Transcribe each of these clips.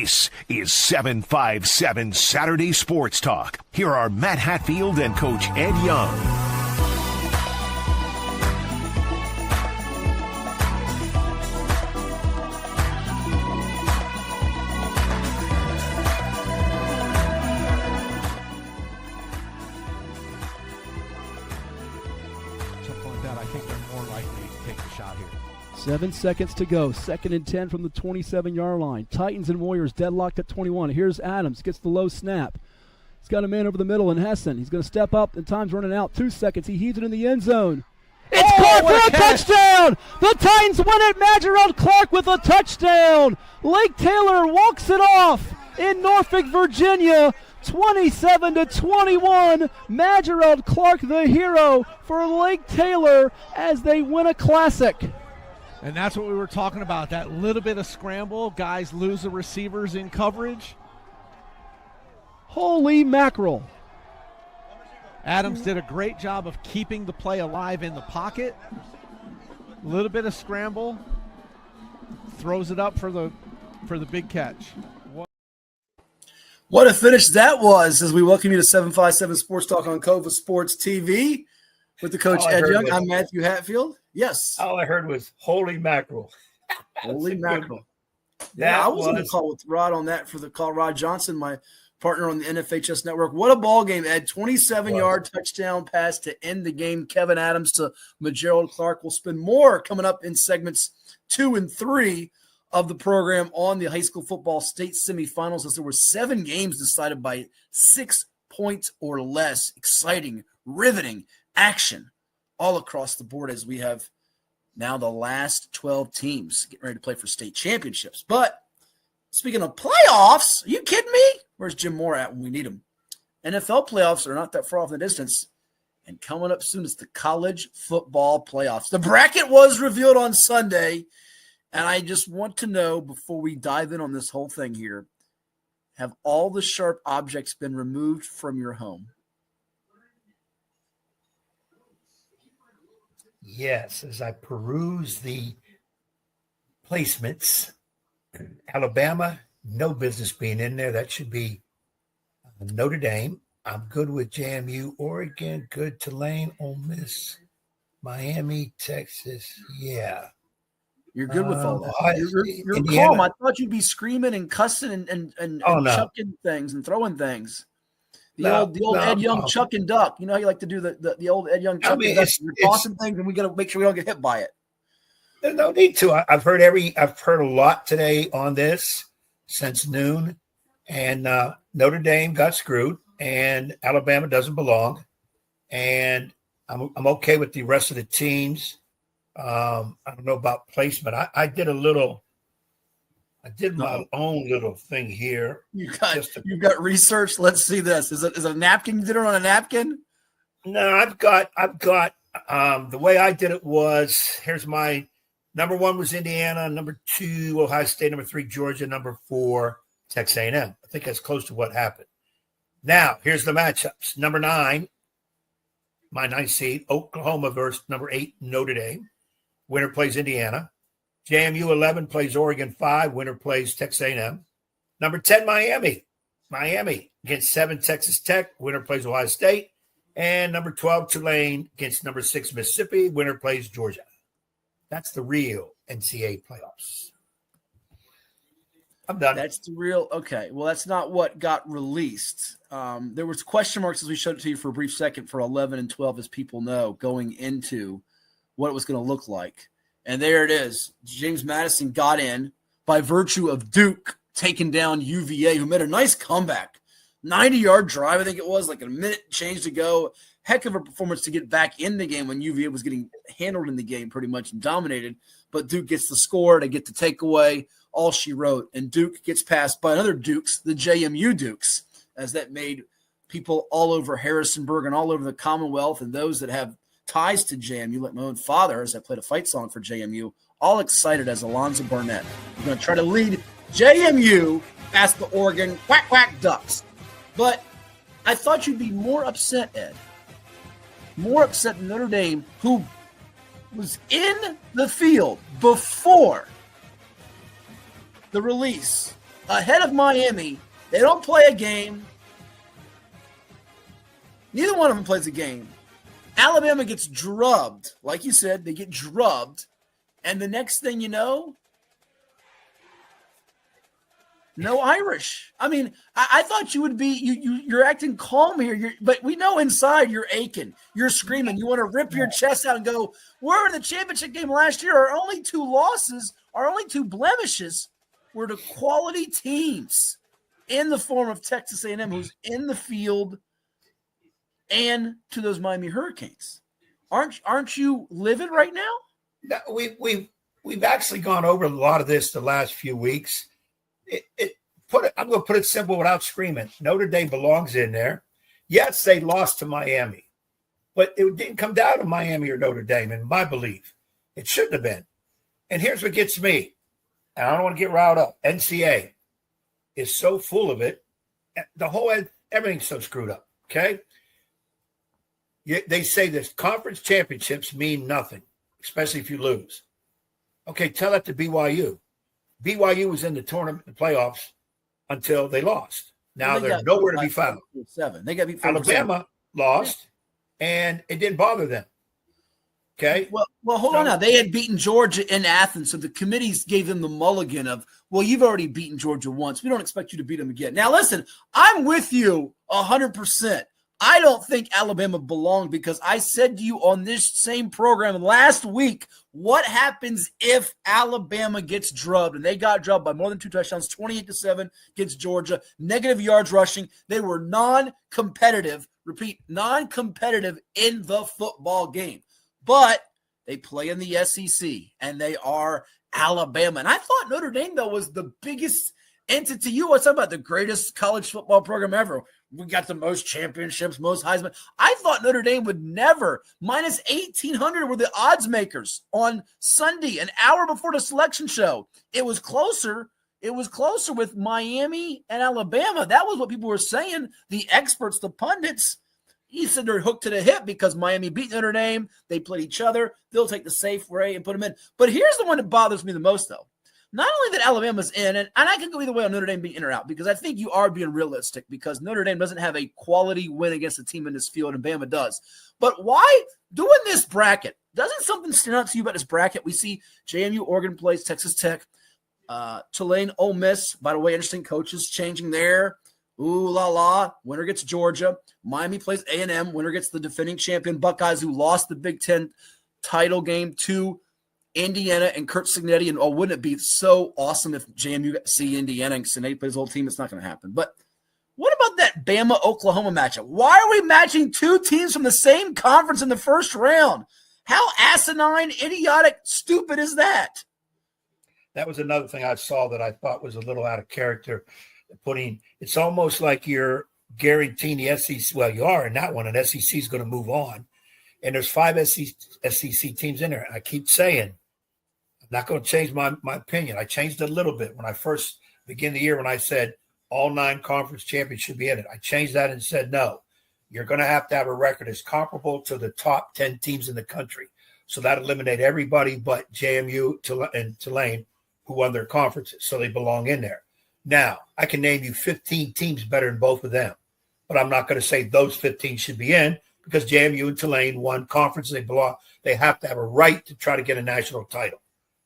This is 757 Saturday Sports Talk. Here are Matt Hatfield and Coach Ed Young. Something like that, I think they're more likely to take the shot here. 7 seconds to go. 2nd and 10 from the 27-yard line. Titans and Warriors deadlocked at 21. Here's Adams. Gets the low snap. He's got a man over the middle in Hessen. He's going to step up, and time's running out. 2 seconds. He heaves it in the end zone. It's caught for a touchdown! The Titans win it. Magerald Clark with a touchdown. Lake Taylor walks it off in Norfolk, Virginia. 27-21. Magerald Clark, the hero for Lake Taylor as they win a classic. And that's what we were talking about, that little bit of scramble. Guys lose the receivers in coverage. Holy mackerel. Adams did a great job of keeping the play alive in the pocket. A little bit of scramble. Throws it up for the big catch. What a finish that was as we welcome you to 757 Sports Talk on Cova Sports TV with the coach Ed Young. I'm Matthew Hatfield. Yes. All I heard was holy mackerel. Holy mackerel. Yeah, I was going to call with Rod on that for the call. Rod Johnson, my partner on the NFHS network. What a ball game, Ed. 27-yard touchdown pass to end the game. Kevin Adams to Magerald Clark. We'll spend more coming up in segments 2 and 3 of the program on the high school football state semifinals, as there were 7 games decided by 6 points or less. Exciting, riveting action all across the board as we have now the last 12 teams getting ready to play for state championships. But speaking of playoffs, are you kidding me? Where's Jim Moore at when we need him? NFL playoffs are not that far off in the distance. And coming up soon is the college football playoffs. The bracket was revealed on Sunday. And I just want to know, before we dive in on this whole thing here, have all the sharp objects been removed from your home? Yes, as I peruse the placements, Alabama, no business being in there. That should be Notre Dame. I'm good with JMU, Oregon, good Tulane, Ole Miss, Miami, Texas. Yeah. You're good with all that. You're calm. I thought you'd be screaming and cussing and chucking things and throwing things. The old Ed Young chuck and duck. You know how you like to do the old Ed Young chuck and duck. You're tossing things, and we got to make sure we don't get hit by it. There's no need to. I've heard a lot today on this since noon, and Notre Dame got screwed, and Alabama doesn't belong, and I'm okay with the rest of the teams. I don't know about placement. I did my own little thing here. You got research. Let's see this. Is it a napkin? You did it on a napkin? No, I've got the way I did it was, here's my number 1 was Indiana, number 2 Ohio State, number 3 Georgia, number 4 Texas A&M. I think that's close to what happened. Now here's the matchups. Number 9, my 9th seed, Oklahoma versus number 8 Notre Dame. Winner plays Indiana. JMU 11 plays Oregon 5. Winner plays Texas A&M. Number 10, Miami against 7 Texas Tech. Winner plays Ohio State. And number 12, Tulane against number 6 Mississippi. Winner plays Georgia. That's the real NCAA playoffs. I'm done. That's the real. Okay. Well, that's not what got released. There was question marks as we showed it to you for a brief second for 11 and 12, as people know, going into what it was going to look like. And there it is. James Madison got in by virtue of Duke taking down UVA, who made a nice comeback. 90-yard drive, I think it was, like a minute change to go. Heck of a performance to get back in the game when UVA was getting handled in the game pretty much and dominated. But Duke gets the score. They get the takeaway, all she wrote. And Duke gets passed by another Dukes, the JMU Dukes, as that made people all over Harrisonburg and all over the Commonwealth and those that have ties to JMU, like my own father, as I played a fight song for JMU, all excited as Alonzo Barnett. We're going to try to lead JMU past the Oregon quack Ducks. But I thought you'd be more upset, Ed. More upset than Notre Dame, who was in the field before the release ahead of Miami. They don't play a game. Neither one of them plays a game. Alabama gets drubbed. Like you said, they get drubbed. And the next thing you know, no Irish. I mean, I thought you would be you're acting calm here. But we know inside you're aching. You're screaming. You want to rip your chest out and go, we're in the championship game last year. Our only 2 losses, our only 2 blemishes were to quality teams in the form of Texas A&M, who's in the field, and to those Miami Hurricanes. Aren't you livid right now? No, we've actually gone over a lot of this the last few weeks. I'm going to put it simple without screaming. Notre Dame belongs in there. Yes, they lost to Miami, but it didn't come down to Miami or Notre Dame, in my belief. It shouldn't have been. And here's what gets me. And I don't want to get riled up. NCAA is so full of it. Everything's so screwed up, okay? They say this conference championships mean nothing, especially if you lose. Okay, tell that to BYU. BYU was in the tournament, the playoffs, until they lost. Now they're nowhere to be found. 7. They got beat. Alabama lost, and it didn't bother them. Okay. Well, hold on now. They had beaten Georgia in Athens, so the committees gave them the mulligan of, well, you've already beaten Georgia once. We don't expect you to beat them again. Now, listen, I'm with you 100%. I don't think Alabama belonged because I said to you on this same program last week, what happens if Alabama gets drubbed? And they got drubbed by more than 2 touchdowns, 28-7 against Georgia, negative yards rushing. They were non-competitive, repeat, non-competitive in the football game. But they play in the SEC, and they are Alabama. And I thought Notre Dame, though, was the biggest entity. You was talking about the greatest college football program ever. We got the most championships, most Heisman. I thought Notre Dame would never. Minus 1,800 were the odds makers on Sunday, an hour before the selection show. It was closer. It was closer with Miami and Alabama. That was what people were saying. The experts, the pundits, he said they're hooked to the hip because Miami beat Notre Dame. They played each other. They'll take the safe way and put them in. But here's the one that bothers me the most, though. Not only that Alabama's in, and I can go either way on Notre Dame being in or out, because I think you are being realistic because Notre Dame doesn't have a quality win against a team in this field, and Bama does. But why doing this bracket? Doesn't something stand out to you about this bracket? We see JMU, Oregon plays Texas Tech. Tulane, Ole Miss, by the way, interesting coaches changing there. Ooh la la, winner gets Georgia. Miami plays A&M, winner gets the defending champion Buckeyes, who lost the Big Ten title game to Indiana and Kurt Signetti. And wouldn't it be so awesome if JMU got to see Indiana and Signetti plays the whole team? It's not going to happen. But what about that Bama-Oklahoma matchup? Why are we matching 2 teams from the same conference in the first round? How asinine, idiotic, stupid is that? That was another thing I saw that I thought was a little out of character. It's almost like you're guaranteeing the SEC. Well, you are in that one, and SEC is going to move on. And there's 5 SEC teams in there. And I keep saying, I'm not going to change my opinion. I changed it a little bit when I first began the year when I said all 9 conference champions should be in it. I changed that and said, no, you're going to have a record that's comparable to the top 10 teams in the country. So that eliminate everybody but JMU and Tulane who won their conferences. So they belong in there. Now, I can name you 15 teams better than both of them, but I'm not going to say those 15 should be in because JMU and Tulane won conferences. They belong. They have to have a right to try to get a national title.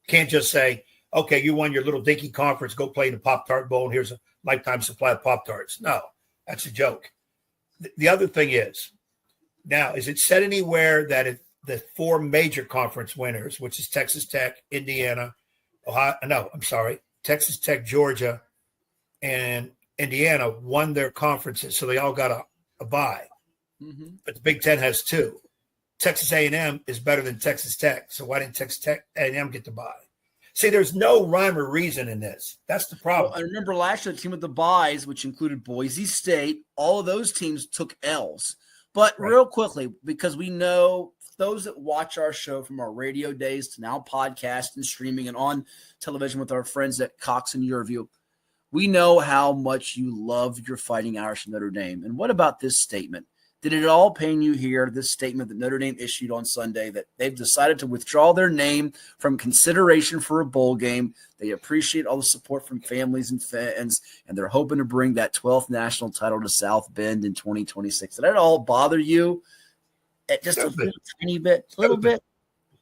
Can't just say, okay, you won your little dinky conference, go play in the Pop-Tart Bowl, and here's a lifetime supply of Pop-Tarts. No, that's a joke. The other thing is, now, is it said anywhere that if the 4 major conference winners, which is Texas Tech, Indiana, Texas Tech, Georgia, and Indiana won their conferences, so they all got a bye. Mm-hmm. But the Big Ten has 2. Texas A&M is better than Texas Tech, so why didn't Texas Tech A&M get the bye? See, there's no rhyme or reason in this. That's the problem. Well, I remember last year the team with the byes, which included Boise State, all of those teams took L's. But real quickly, because we know those that watch our show from our radio days to now podcast and streaming and on television with our friends at Cox and YurView, we know how much you love your Fighting Irish Notre Dame. And what about this statement Did it all pain you hear this statement that Notre Dame issued on Sunday that they've decided to withdraw their name from consideration for a bowl game? They appreciate all the support from families and fans, and they're hoping to bring that 12th national title to South Bend in 2026. Did that all bother you? Just a tiny bit, a little bit?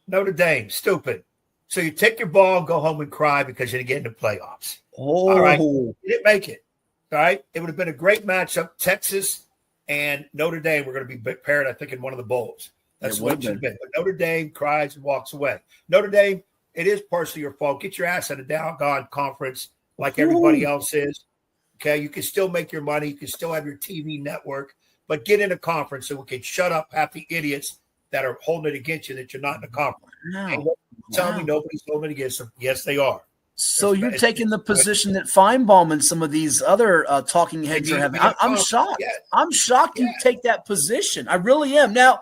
Notre Dame, stupid. So you take your ball, go home and cry because you didn't get in the playoffs. Oh. All right. You didn't make it. All right. It would have been a great matchup. Texas and Notre Dame were going to be paired, I think, in one of the bowls. That's what it should have been. But Notre Dame cries and walks away. Notre Dame, it is partially your fault. Get your ass at a doggone conference like everybody else is. Okay. You can still make your money. You can still have your TV network, but get in a conference so we can shut up half the idiots that are holding it against you that you're not in a conference. No. Tell me nobody's holding it against them. Yes, they are. So you're taking the position that Feinbaum and some of these other talking heads are having. I'm shocked. Yeah. I'm shocked you take that position. I really am. Now,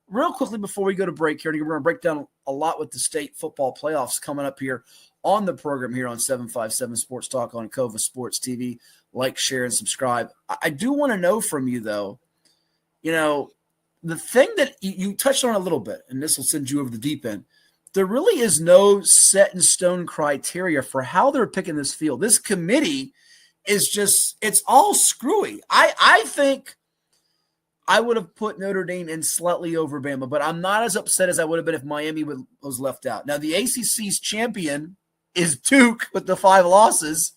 real quickly before we go to break here, we're going to break down a lot with the state football playoffs coming up here on the program here on 757 Sports Talk on Cova Sports TV. Like, share, and subscribe. I do want to know from you, though, the thing that you touched on a little bit, and this will send you over the deep end, there really is no set in stone criteria for how they're picking this field. This committee is just, it's all screwy. I think I would have put Notre Dame in slightly over Bama, but I'm not as upset as I would have been if Miami was left out. Now, the ACC's champion is Duke with the 5 losses.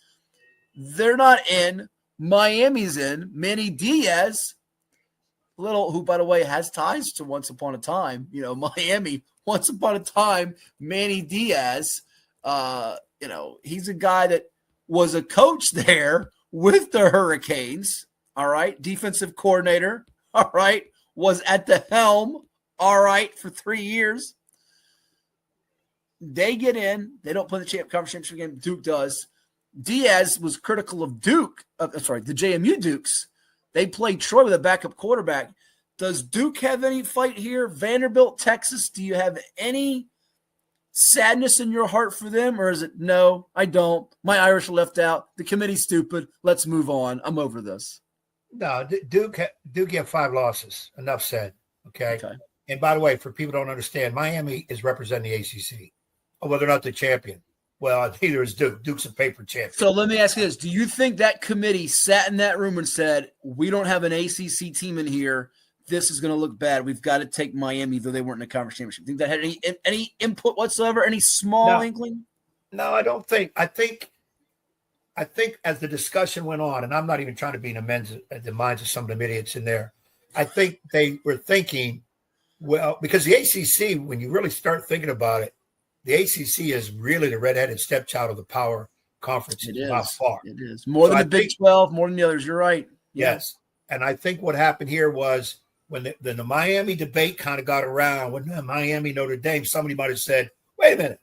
They're not in. Miami's in. Manny Diaz, who, by the way, has ties to Once Upon a Time, Miami. Once upon a time, Manny Diaz, he's a guy that was a coach there with the Hurricanes, all right, defensive coordinator, all right, was at the helm, all right, for 3 years. They get in. They don't play the conference championship game. Duke does. Diaz was critical of the JMU Dukes. They played Troy with a backup quarterback. Does Duke have any fight here? Vanderbilt, Texas, do you have any sadness in your heart for them? Or is it, no, I don't. My Irish are left out. The committee's stupid. Let's move on. I'm over this. No, Duke have 5 losses. Enough said. Okay. And by the way, for people who don't understand, Miami is representing the ACC. Whether or not the champion. Well, neither is Duke. Duke's a paper champion. So let me ask you this. Do you think that committee sat in that room and said, we don't have an ACC team in here. This is going to look bad. We've got to take Miami, though they weren't in the conference championship. Think that had any input whatsoever? Any small inkling? No, I don't think. I think as the discussion went on, and I'm not even trying to be in the minds of some of them idiots in there, I think they were thinking, well, because the ACC, when you really start thinking about it, the ACC is really the redheaded stepchild of the power conference by far. It is. More than the Big 12, more than the others. You're right. Yes. And I think what happened here was when the Miami debate kind of got around, when Miami, Notre Dame, somebody might have said, wait a minute,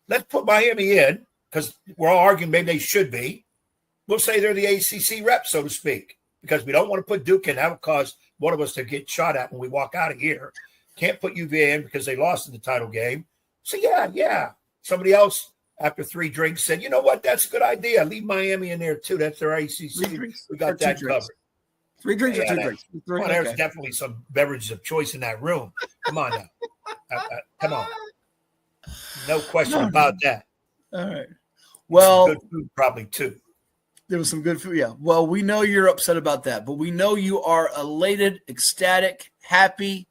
let's put Miami in because we're all arguing maybe they should be. We'll say they're the ACC rep, so to speak, because we don't want to put Duke in. That would cause one of us to get shot at when we walk out of here. Can't put UVA in because they lost in the title game. So, yeah. Somebody else, after 3 drinks, said, you know what? That's a good idea. Leave Miami in there, too. That's their ACC. We got that covered. 3 drinks or 2 drinks? Well, there's definitely some beverages of choice in that room. Come on now. Come on. No question about that. All right. Well, good food probably, too. There was some good food, yeah. Well, we know you're upset about that, but we know you are elated, ecstatic, happy,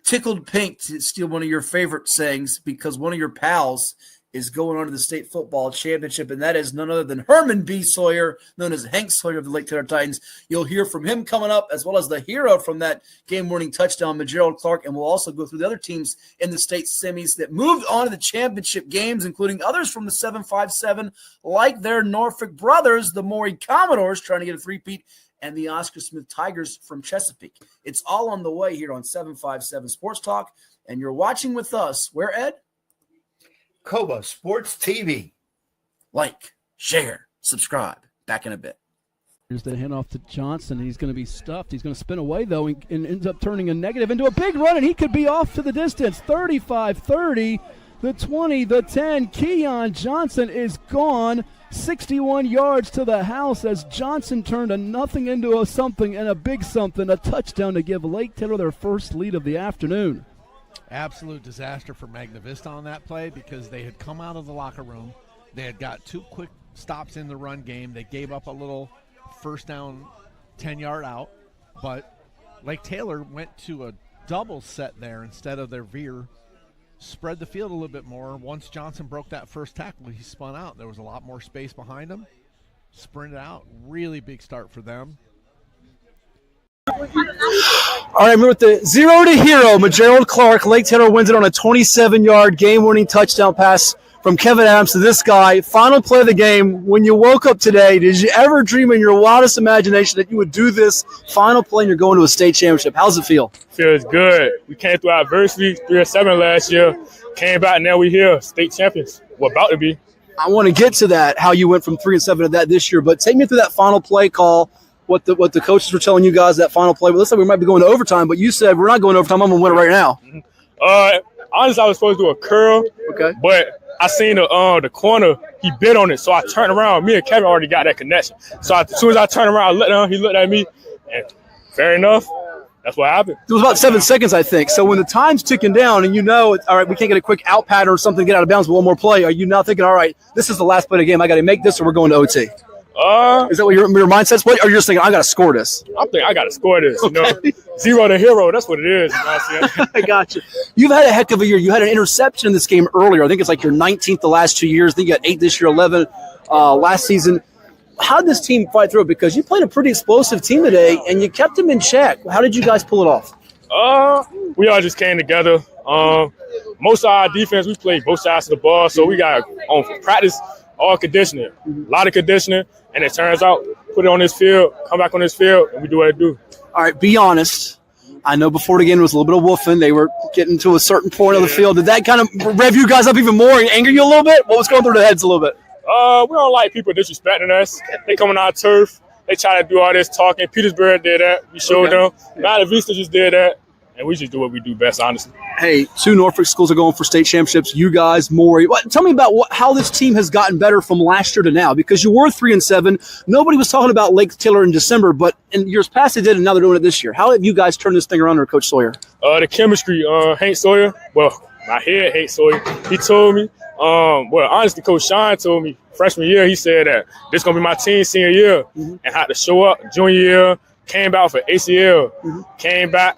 tickled pink, to steal one of your favorite sayings, because one of your pals is going on to the state football championship, and that is none other than Herman B. Sawyer, known as Hank Sawyer of the Lake Taylor Titans. You'll hear from him coming up, as well as the hero from that game-winning touchdown, Magerald Clark, and we'll also go through the other teams in the state semis that moved on to the championship games, including others from the 757, like their Norfolk brothers, the Maury Commodores, trying to get a three-peat, and the Oscar Smith Tigers from Chesapeake. It's all on the way here on 757 Sports Talk, and you're watching with us. Where, Ed? Cova Sports TV. Like, share, subscribe. Back in a bit. Here's the handoff to Johnson. He's going to be stuffed. He's going to spin away, though, and ends up turning a negative into a big run, and he could be off to the distance. 35-30. the 20, the 10. Keon Johnson is gone. 61 yards to the house as Johnson turned a nothing into a something and a big something, a touchdown to give Lake Taylor their first lead of the afternoon. Absolute disaster for Magna Vista on that play because they had come out of the locker room. They had got 2 quick stops in the run game. They gave up a little first down 10-yard out, but Lake Taylor went to a double set there instead of their veer. Spread the field a little bit more. Once Johnson broke that first tackle, he spun out. There was a lot more space behind him. Sprinted out. Really big start for them. All right, we're with the 0 to hero. Magerald Clark. Lake Taylor wins it on a 27-yard game-winning touchdown pass from Kevin Adams to this guy. Final play of the game. When you woke up today, did you ever dream in your wildest imagination that you would do this final play and you're going to a state championship? How's it feel? Feels good. We came through adversity, 3-7 last year. Came back, now we here, state champions. We're about to be. I want to get to that, how you went from 3-7 to that this year, but take me through that final play call, what the coaches were telling you guys, that final play. Well, looks like we might be going to overtime, but you said we're not going to overtime. I'm going to win it right now. Honestly, I was supposed to do a curl, okay, but I seen the corner, he bit on it, so I turned around. Me and Kevin already got that connection. So as soon as I turned around, he looked at me, and fair enough, that's what happened. It was about 7 seconds, I think. So when the time's ticking down and you know, all right, we can't get a quick out pattern or something to get out of bounds with one more play, are you now thinking, all right, this is the last play of the game, I got to make this or we're going to OT? Is that what your mindset's? What, or you're just thinking, I got to score this? I'm thinking, I got to score this. Okay. You know? 0 to hero, that's what it is. You know what I'm saying? I got you. You've had a heck of a year. You had an interception in this game earlier. I think it's like your 19th the last 2 years. I think you got 8 this year, 11 last season. How did this team fight through it? Because you played a pretty explosive team today, and you kept them in check. How did you guys pull it off? We all just came together. Most of our defense, we played both sides of the ball, so we got on practice all conditioning, a lot of conditioning, and it turns out, put it on this field, come back on this field, and we do what it do. All right, be honest. I know before the game there was a little bit of woofing. They were getting to a certain point of the field. Did that kind of rev you guys up even more and anger you a little bit? What was going through their heads a little bit? We don't like people disrespecting us. They come on our turf. They try to do all this talking. Petersburg did that. We showed them. Matta Vista just did that. And we just do what we do best, honestly. Hey, 2 Norfolk schools are going for state championships. You guys, Maury. Tell me about how this team has gotten better from last year to now, because you were 3-7. Nobody was talking about Lake Taylor in December, but in years past they did, and now they're doing it this year. How have you guys turned this thing around under Coach Sawyer? The chemistry, Hank Sawyer. Well, my head, Hank Sawyer. He told me. Honestly, Coach Sean told me freshman year. He said that this is gonna be my team senior year, and had to show up junior year. Came back for ACL. Came back.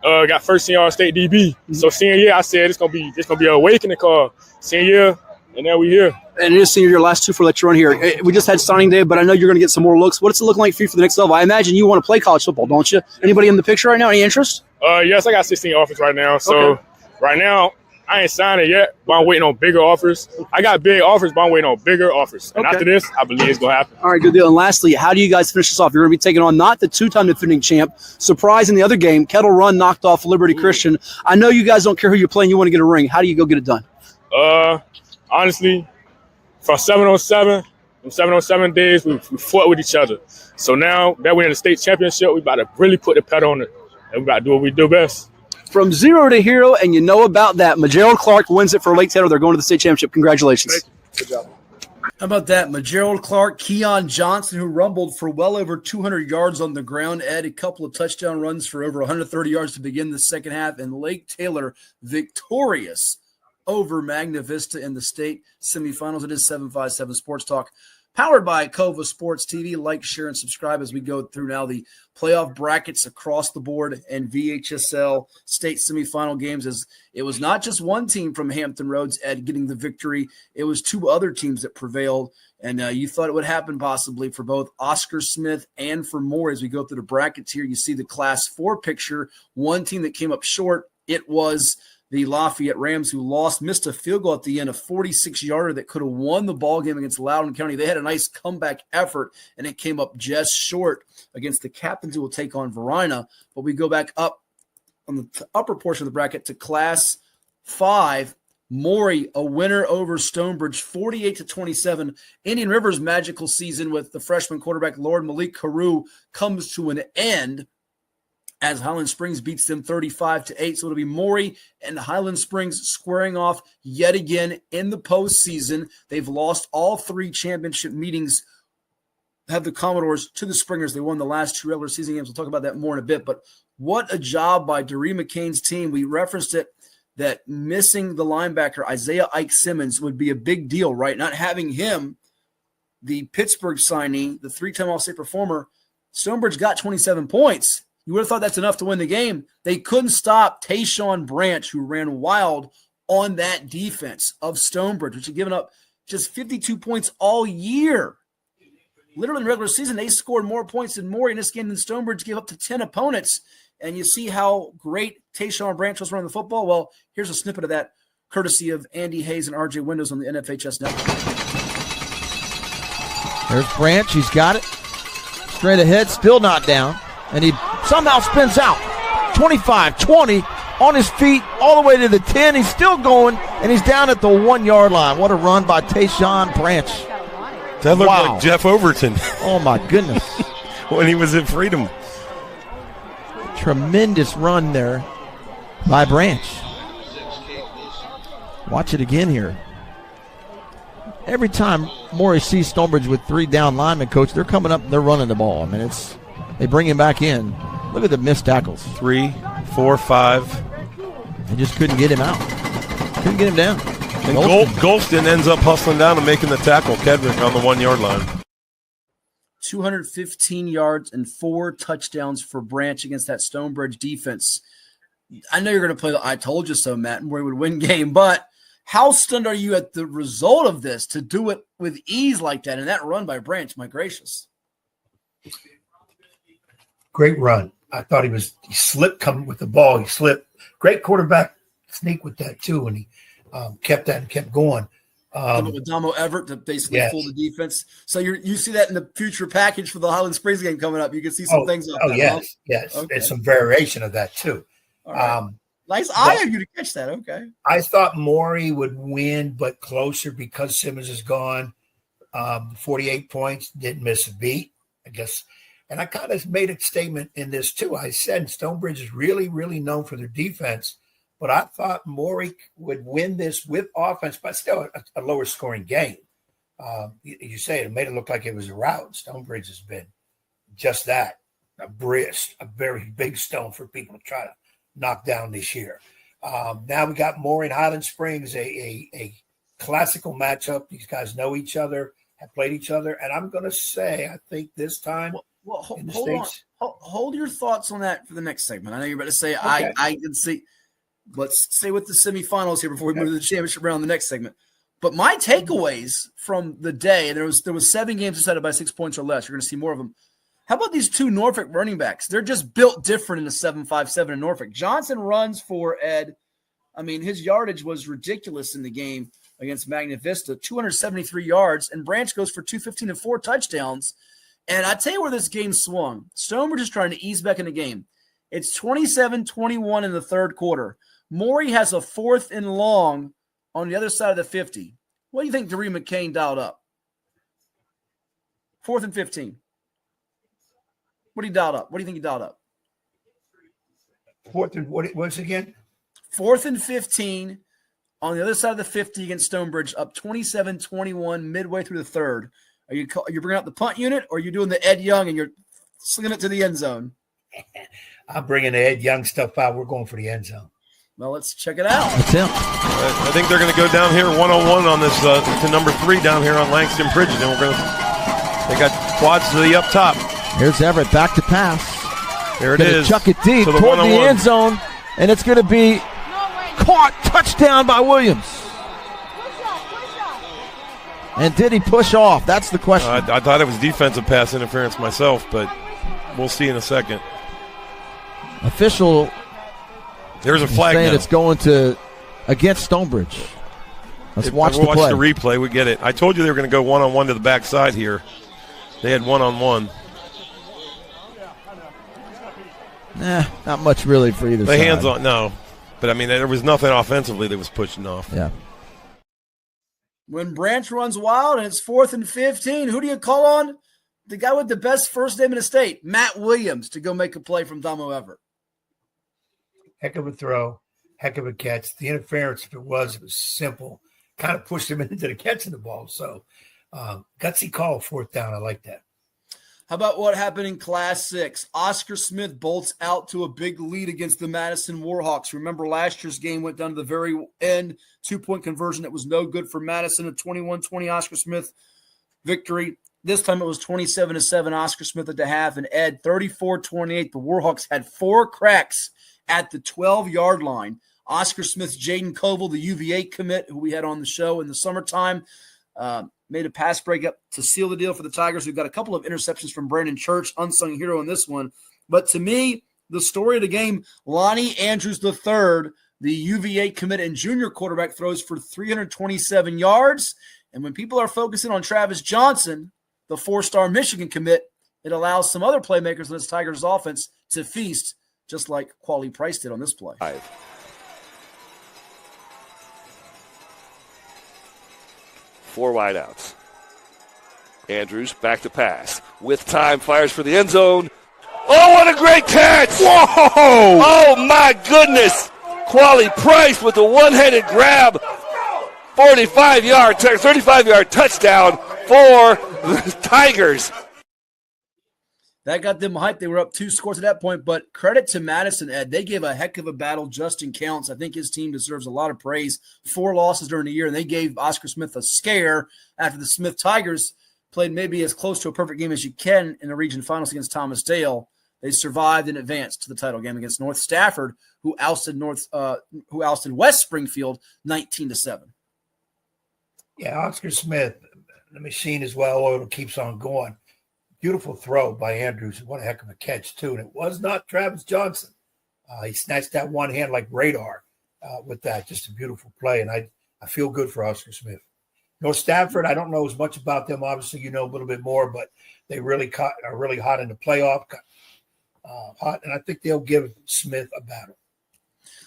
Got first team All-State DB. So senior year, I said it's gonna be an awakening call. Senior year, and now we here. And it is senior year, last 2 for let you run here. We just had signing day, but I know you're going to get some more looks. What's it looking like for you for the next level? I imagine you want to play college football, don't you? Anybody in the picture right now? Any interest? Yes, I got 16 offers right now. So right now, I ain't signed it yet, but I'm waiting on bigger offers. I got big offers, but I'm waiting on bigger offers. And after this, I believe it's going to happen. All right, good deal. And lastly, how do you guys finish this off? You're going to be taking on not the 2-time defending champ. Surprise in the other game, Kettle Run knocked off Liberty Christian. I know you guys don't care who you're playing. You want to get a ring. How do you go get it done? Honestly, from 7-on-7 days, we fought with each other. So now that we're in the state championship, we about to really put the pedal on it. And we about to do what we do best. From 0 to hero, and you know about that. Magerald Clark wins it for Lake Taylor. They're going to the state championship. Congratulations. Good job. How about that? Magerald Clark, Keon Johnson, who rumbled for well over 200 yards on the ground, Ed, a couple of touchdown runs for over 130 yards to begin the second half, and Lake Taylor victorious over Magna Vista in the state semifinals. It is 757 Sports Talk, powered by Cova Sports TV. Like, share, and subscribe as we go through now the playoff brackets across the board and VHSL state semifinal games. As it was not just one team from Hampton Roads, Ed, getting the victory. It was 2 other teams that prevailed, and you thought it would happen possibly for both Oscar Smith and for Moore. As we go through the brackets here, you see the Class 4 picture. One team that came up short, it was the Lafayette Rams, who missed a field goal at the end, a 46-yarder that could have won the ball game against Loudoun County. They had a nice comeback effort, and it came up just short against the Captains, who will take on Varina. But we go back up on the upper portion of the bracket to Class 5. Maury, a winner over Stonebridge, 48-27. Indian River's magical season with the freshman quarterback Lord Malik Carew comes to an end as Highland Springs beats them 35-8. So it'll be Maury and Highland Springs squaring off yet again in the postseason. They've lost all 3 championship meetings, have the Commodores to the Springers. They won the last 2 regular season games. We'll talk about that more in a bit. But what a job by Doree McCain's team. We referenced it, that missing the linebacker, Isaiah Ike Simmons, would be a big deal, right? Not having him, the Pittsburgh signee, the 3-time All-State performer, Stonebridge got 27 points. You would have thought that's enough to win the game. They couldn't stop Tayshawn Branch, who ran wild on that defense of Stonebridge, which had given up just 52 points all year. Literally in the regular season, they scored more points than Maury in this game than Stonebridge gave up to 10 opponents. And you see how great Tayshawn Branch was running the football. Well, here's a snippet of that, courtesy of Andy Hayes and RJ Windows on the NFHS network. There's Branch. He's got it. Straight ahead, still not down. And he somehow spins out. 25, 20, on his feet, all the way to the 10. He's still going, and he's down at the 1-yard line. What a run by Tayshawn Branch. That looked like Jeff Overton. Oh, my goodness. When he was in Freedom. Tremendous run there by Branch. Watch it again here. Every time Maury sees Stonebridge with 3 down linemen, coach, they're coming up and they're running the ball. I mean, they bring him back in. Look at the missed tackles. 3, 4, 5. They just couldn't get him out. Couldn't get him down. And Golston ends up hustling down and making the tackle. Kedrick on the 1-yard line. 215 yards and 4 touchdowns for Branch against that Stonebridge defense. I know you're going to play the I told you so, Matt, and Maury would win game, but how stunned are you at the result of this to do it with ease like that? And that run by Branch, my gracious. Great run. I thought he slipped coming with the ball. He slipped. Great quarterback sneak with that too, and he kept that and kept going. With Damo Everett to basically fool the defense. So you see that in the future package for the Highland Springs game coming up. You can see some things. Yes. Okay. There's some variation of that too. All right. Nice eye of you to catch that. Okay. I thought Maury would win, but closer because Simmons is gone. 48 points, didn't miss a beat, I guess. And I kind of made a statement in this too. I said Stonebridge is really, really known for their defense. But I thought Maury would win this with offense, but still a lower scoring game. You say it made it look like it was a rout. Stonebridge has been just that, a very big stone for people to try to knock down this year. Now we got Maury and Highland Springs, a classical matchup. These guys know each other, have played each other. And I'm going to say, I think this time hold your thoughts on that for the next segment. I know you're about to say, okay. I can see. Let's stay with the semifinals here before we move to the championship round in the next segment. But my takeaways from the day, and there was 7 games decided by 6 points or less. You're going to see more of them. How about these 2 Norfolk running backs? They're just built different in the 7.57 in Norfolk. Johnson runs for Ed. I mean, his yardage was ridiculous in the game against Magna Vista, 273 yards, and Branch goes for 215 and 4 touchdowns. And I tell you where this game swung. Stonebridge is trying to ease back in the game. It's 27-21 in the third quarter. Maury has a 4th and long on the other side of the 50. What do you think Doree McCain dialed up? 4th and 15. What do you dialed up? What do you think he dialed up? 4th and what's again? 4th and 15 on the other side of the 50 against Stonebridge, up 27-21 midway through the third. Are you bringing out the punt unit, or are you doing the Ed Young and you're slinging it to the end zone? I'm bringing the Ed Young stuff out. We're going for the end zone. Well, let's check it out. I think they're going to go down here 101 on this to number 3 down here on Langston Bridges, and they got quads to the up top. Here's Everett back to pass. There it is. Chuck it deep toward the end zone, and it's going to be caught. Touchdown by Williams. And did he push off? That's the question. I thought it was defensive pass interference myself, but we'll see in a second. Official. There's a flag saying now. It's going to against Stonebridge. Let's watch the play. Watch the replay. We get it. I told you they were going to go one-on-one to the backside here. They had one-on-one. Not much really for either side. The hands on, no. But, I mean, there was nothing offensively that was pushing off. Yeah. When Branch runs wild and it's 4th and 15, who do you call on? The guy with the best first name in the state, Matt Williams, to go make a play from Damo Everett. Heck of a throw, heck of a catch. The interference, if it was simple. Kind of pushed him into the catching the ball. So gutsy call, fourth down. I like that. How about what happened in Class 6? Oscar Smith bolts out to a big lead against the Madison Warhawks. Remember last year's game went down to the very end. 2-point conversion that was no good for Madison. A 21-20 Oscar Smith victory. This time it was 27-7 Oscar Smith at the half. And Ed, 34-28. The Warhawks had 4 cracks at the 12-yard line. Oscar Smith's Jaden Koval, the UVA commit, who we had on the show in the summertime, made a pass breakup to seal the deal for the Tigers. We've got a couple of interceptions from Brandon Church, unsung hero in this one. But to me, the story of the game, Lonnie Andrews III, the UVA commit and junior quarterback, throws for 327 yards. And when people are focusing on Travis Johnson, the 4-star Michigan commit, it allows some other playmakers in this Tigers offense to feast, just like Quali Price did on this play. 4 wideouts. Andrews back to pass. With time, fires for the end zone. Oh, what a great catch! Whoa! Oh, my goodness! Quali Price with a one-handed grab. 35-yard touchdown for the Tigers. That got them hyped. They were up 2 scores at that point, but credit to Madison, Ed. They gave a heck of a battle. Justin Counts, I think his team deserves a lot of praise. 4 losses during the year, and they gave Oscar Smith a scare after the Smith Tigers played maybe as close to a perfect game as you can in the region finals against Thomas Dale. They survived and advanced to the title game against North Stafford, who ousted West Springfield 19-7. Yeah, Oscar Smith, the machine is well oiled, keeps on going. Beautiful throw by Andrews. What a heck of a catch, too. And it was not Travis Johnson. He snatched that one hand like radar with that. Just a beautiful play. And I feel good for Oscar Smith. North Stafford, I don't know as much about them. Obviously, you know a little bit more, but they really are really hot in the playoff. And I think they'll give Smith a battle.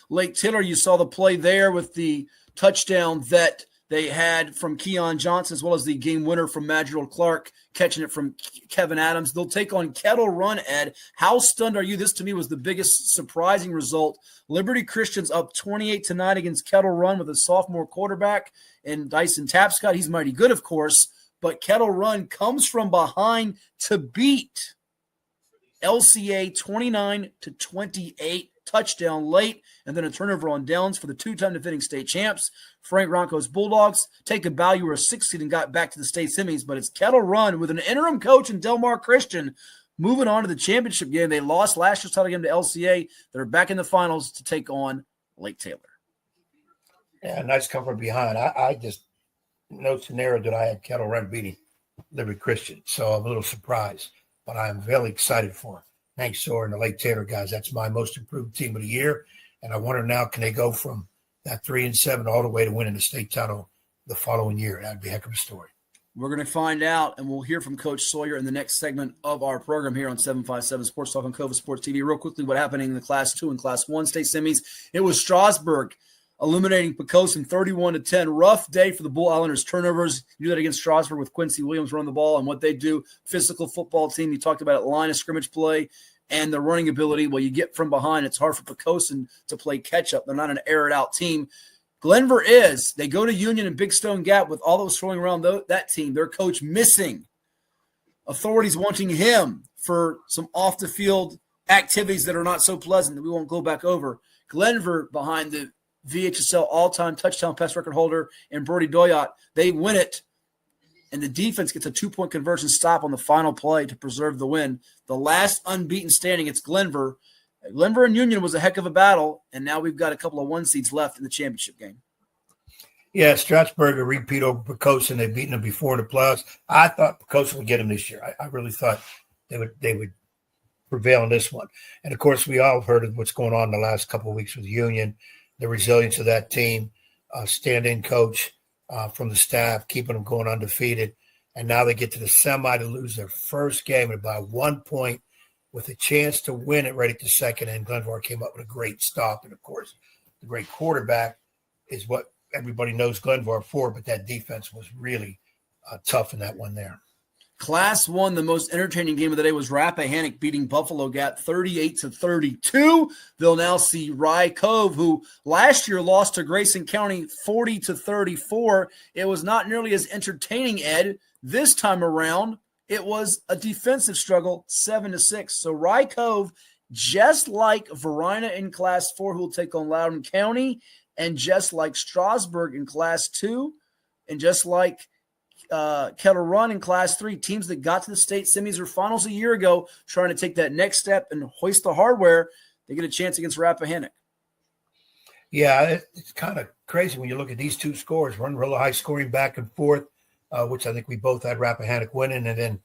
Lake Taylor, you saw the play there with the touchdown that they had from Keon Johnson, as well as the game winner from Magerald Clark, catching it from Kevin Adams. They'll take on Kettle Run, Ed. How stunned are you? This, to me, was the biggest surprising result. Liberty Christian's up 28-9 against Kettle Run with a sophomore quarterback and Dyson Tapscott. He's mighty good, of course, but Kettle Run comes from behind to beat LCA 29-28. Touchdown late, and then a turnover on downs for the 2-time defending state champs. Frank Ronco's Bulldogs take a bow. You were a 6th seed and got back to the state semis, but it's Kettle Run with an interim coach in Delmar Christian moving on to the championship game. They lost last year's title game to LCA. They're back in the finals to take on Lake Taylor. Yeah, nice come from behind. I just, no scenario that I had Kettle Run beating Liberty Christian, so I'm a little surprised, but I'm very excited for him. Thanks, Sawyer and the Lake Taylor guys. That's my most improved team of the year. And I wonder now, can they go from that 3-7 all the way to winning the state title the following year? That'd be a heck of a story. We're going to find out, and we'll hear from Coach Sawyer in the next segment of our program here on 757 Sports Talk on Cova Sports TV. Real quickly, what happened in the Class 2 and Class 1 state semis. It was Strasburg eliminating Pocosin 31-10. Rough day for the Bull Islanders. Turnovers. You do that against Strasburg with Quincy Williams running the ball and what they do. Physical football team. You talked about it, line of scrimmage play and the running ability. Well, you get from behind. It's hard for Pocosin to play catch-up. They're not an air-it-out team. Glenver is. They go to Union and Big Stone Gap with all that was swirling around that team. Their coach missing. Authorities wanting him for some off-the-field activities that are not so pleasant that we won't go back over. Glenver behind the VHSL all-time touchdown pass record holder and Brody Doyot. They win it, and the defense gets a 2-point conversion stop on the final play to preserve the win. The last unbeaten standing, it's Glenver. Glenver and Union was a heck of a battle, and now we've got a couple of 1 seeds left in the championship game. Yeah, Strasburg, a repeat over Pocosin. They've beaten them before in the playoffs. I thought Pocosin would get them this year. I really thought they would prevail in this one. And, of course, we all heard of what's going on in the last couple of weeks with Union, the resilience of that team, stand-in coach from the staff, keeping them going undefeated. And now they get to the semi to lose their first game and by 1 point with a chance to win it right at the second. And Glenvar came up with a great stop. And, of course, the great quarterback is what everybody knows Glenvar for, but that defense was really tough in that one there. Class 1, the most entertaining game of the day was Rappahannock beating Buffalo Gap 38-32. They'll now see Rye Cove, who last year lost to Grayson County 40-34. It was not nearly as entertaining, Ed. This time around, it was a defensive struggle, 7-6. So Rye Cove, just like Varina in Class 4, who will take on Loudoun County, and just like Strasburg in Class 2, and just like Kettle Run in Class 3, teams that got to the state semis or finals a year ago trying to take that next step and hoist the hardware, they get a chance against Rappahannock. Yeah, it's kind of crazy when you look at these two scores. One real high scoring back and forth, which I think we both had Rappahannock winning, and then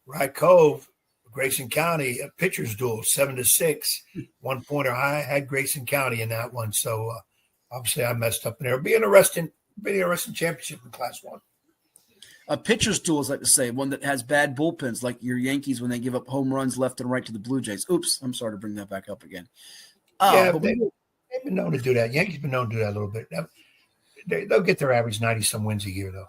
Rye Cove, Grayson County, a pitcher's duel, 7-6. 1 pointer. I had Grayson County in that one, so obviously I messed up in there. It'll be an interesting championship in Class 1. A pitcher's duel, as I like to say, one that has bad bullpens, like your Yankees when they give up home runs left and right to the Blue Jays. Oops, I'm sorry to bring that back up again. They've been known to do that. Yankees been known to do that a little bit. They'll get their average 90-some wins a year, though.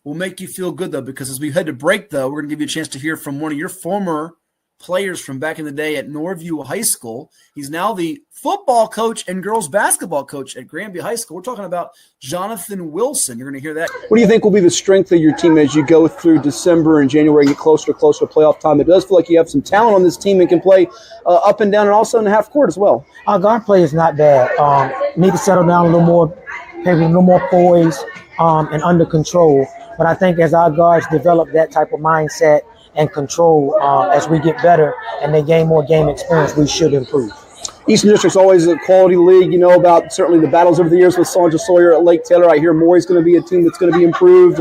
We'll make you feel good, though, because as we head to break, though, we're going to give you a chance to hear from one of your former players from back in the day at Norview High School. He's now the football coach and girls basketball coach at Granby High School. We're talking about Jonathan Wilson. You're going to hear that. What do you think will be the strength of your team as you go through December and January and get closer to playoff time? It does feel like you have some talent on this team and can play up and down and also in the half court as well. Our guard play is not bad. Need to settle down a little more, play with a little more poise and under control. But I think as our guards develop that type of mindset and control as we get better and they gain more game experience, we should improve. Eastern District's always a quality league. You know about certainly the battles over the years with Sawyer at Lake Taylor. I hear Maury's going to be a team that's going to be improved.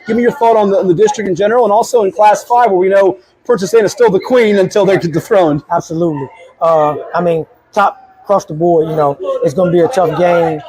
Give me your thought on the district in general and also in Class 5 where we know Princess Anne is still the queen until they're dethroned. Absolutely. Top across the board, it's going to be a tough game.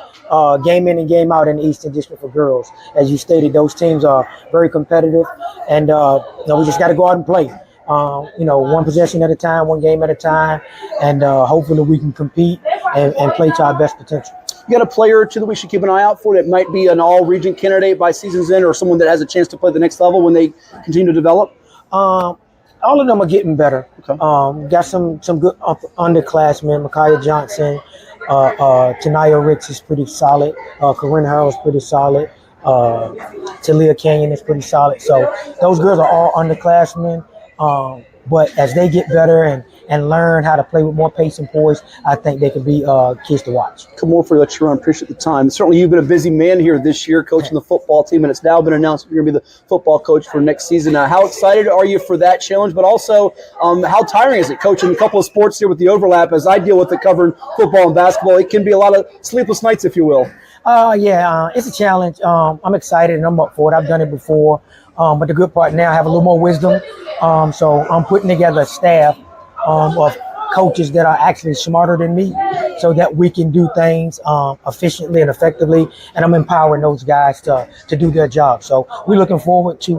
Game in and game out in the Eastern District for girls. As you stated, those teams are very competitive, and we just got to go out and play. One possession at a time, one game at a time, and hopefully we can compete and play to our best potential. You got a player or two that we should keep an eye out for that might be an all-region candidate by season's end or someone that has a chance to play the next level when they continue to develop? All of them are getting better. Okay. Got some good underclassmen, Micaiah Johnson, Tanaya Ricks is pretty solid. Corinne Harrell is pretty solid. Talia Canyon is pretty solid. So those girls are all underclassmen. But as they get better and learn how to play with more pace and poise, I think they can be kids to watch. Come on for let you run. Appreciate the time. Certainly you've been a busy man here this year coaching the football team, and it's now been announced that you're going to be the football coach for next season. How excited are you for that challenge, but also how tiring is it coaching a couple of sports here with the overlap? As I deal with it covering football and basketball, it can be a lot of sleepless nights, if you will. It's a challenge. I'm excited and I'm up for it. I've done it before. But the good part now, I have a little more wisdom. So I'm putting together a staff of coaches that are actually smarter than me so that we can do things efficiently and effectively. And I'm empowering those guys to do their job. So we're looking forward to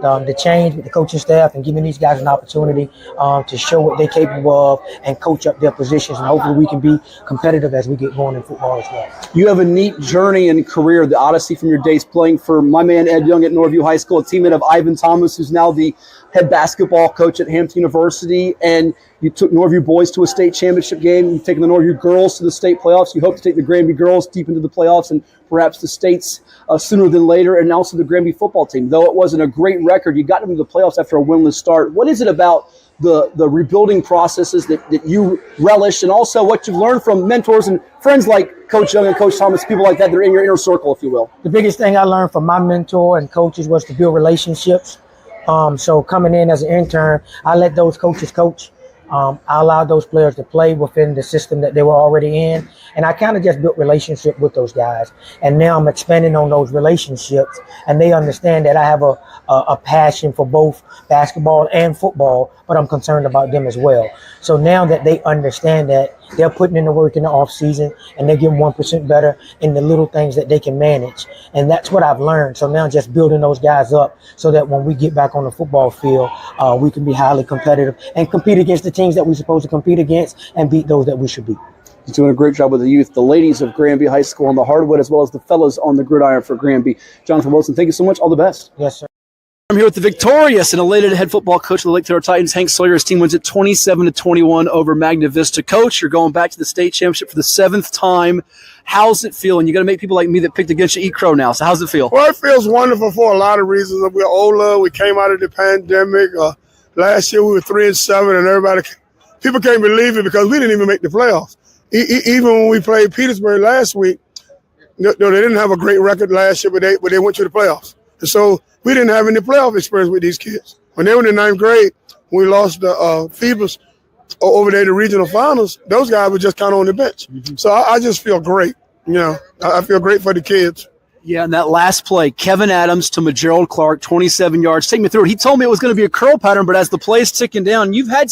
the change with the coaching staff and giving these guys an opportunity to show what they're capable of and coach up their positions. And hopefully we can be competitive as we get going in football as well. You have a neat journey and career, the odyssey from your days playing for my man Ed Young at Norview High School, a teammate of Ivan Thomas, who's now the head basketball coach at Hampton University, and you took Norview boys to a state championship game. You've taken the Norview girls to the state playoffs. You hope to take the Granby girls deep into the playoffs and perhaps the states sooner than later, and also the Granby football team. Though it wasn't a great record, you got them to the playoffs after a winless start. What is it about the rebuilding processes that you relish, and also what you've learned from mentors and friends like Coach Young and Coach Thomas, people like that are in your inner circle, if you will? The biggest thing I learned from my mentor and coaches was to build relationships. So coming in as an intern, I let those coaches coach. I allowed those players to play within the system that they were already in. And I kind of just built relationship with those guys. And now I'm expanding on those relationships. And they understand that I have a passion for both basketball and football, but I'm concerned about them as well. So now that they understand that, they're putting in the work in the off season and they're getting 1% better in the little things that they can manage. And that's what I've learned. So now just building those guys up so that when we get back on the football field, we can be highly competitive and compete against the teams that we're supposed to compete against and beat those that we should beat. You're doing a great job with the youth, the ladies of Granby High School on the hardwood, as well as the fellas on the gridiron for Granby. Jonathan Wilson, thank you so much. All the best. Yes, sir. I'm here with the victorious and elated head football coach of the Lake Taylor Titans, Hank Sawyer. His team wins it 27-21 over Magna Vista. Coach, you're going back to the state championship for the 7th time. How's it feel? And you got to make people like me that picked against you eat crow now. So how's it feel? Well, it feels wonderful for a lot of reasons. We're older. We came out of the pandemic. Last year we were 3-7, and people can't believe it because we didn't even make the playoffs. Even when we played Petersburg last week, they didn't have a great record last year, but they went to the playoffs. And so we didn't have any playoff experience with these kids. When they were in the 9th grade, when we lost the Phoebus over there in the regional finals, those guys were just kind of on the bench. Mm-hmm. So I just feel great. I feel great for the kids. Yeah, and that last play, Kevin Adams to Magerald Clark, 27 yards. Take me through it. He told me it was going to be a curl pattern, but as the play's ticking down, you had